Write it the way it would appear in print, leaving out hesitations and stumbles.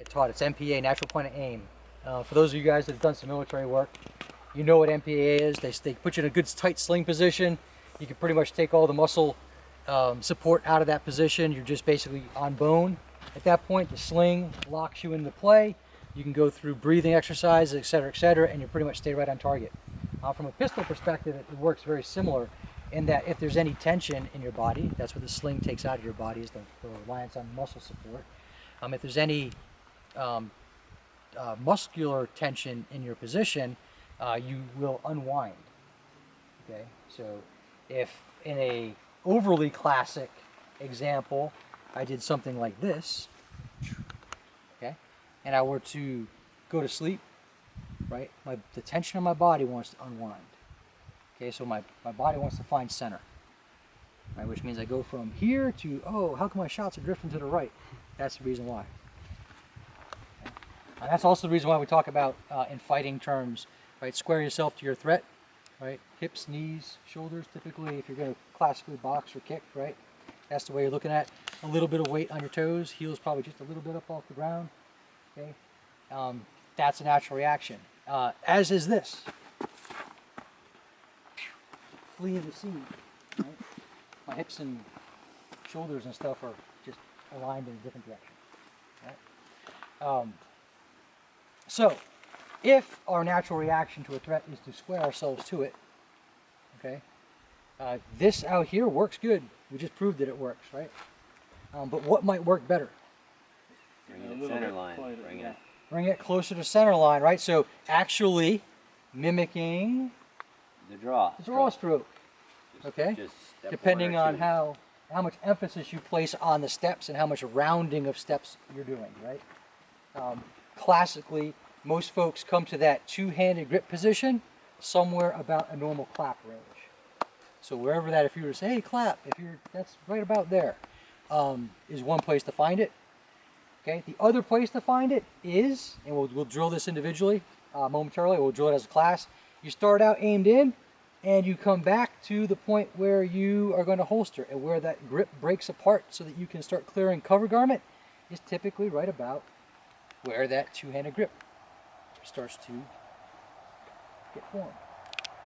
get taught. It's NPA, natural point of aim. For those of you guys that have done some military work, you know what NPA is. They put you in a good tight sling position. You can pretty much take all the muscle support out of that position. You're just basically on bone. At that point, the sling locks you into play. You can go through breathing exercises, et cetera, and you pretty much stay right on target. From a pistol perspective, it works very similar in that if there's any tension in your body, that's what the sling takes out of your body, is the reliance on muscle support. If there's any muscular tension in your position, you will unwind. Okay, so if in a overly classic example, I did something like this, okay, and I were to go to sleep, right, the tension of my body wants to unwind. Okay, so my body wants to find center, right, which means I go from here to, oh, how come my shots are drifting to the right? That's the reason why. Okay. And that's also the reason why we talk about in fighting terms, right, square yourself to your threat, right, hips, knees, shoulders, typically if you're going to classically box or kick, right, that's the way you're looking at. A little bit of weight on your toes, heels probably just a little bit up off the ground, okay, that's a natural reaction, as is this. Fleeing the scene, right? My hips and shoulders and stuff are just aligned in a different direction, right? So, if our natural reaction to a threat is to square ourselves to it, okay, this out here works good. We just proved that it works, right? But what might work better? Bring it center line. Bring it closer to center line, right? So actually mimicking the draw stroke, okay? Depending on how much emphasis you place on the steps and how much rounding of steps you're doing, right? Classically, most folks come to that two-handed grip position somewhere about a normal clap range. So wherever that, if you were to say, hey, clap, that's right about there, is one place to find it. Okay, the other place to find it is, and we'll drill this individually momentarily, we'll drill it as a class. You start out aimed in, and you come back to the point where you are going to holster, and where that grip breaks apart so that you can start clearing cover garment is typically right about where that two-handed grip starts to get formed.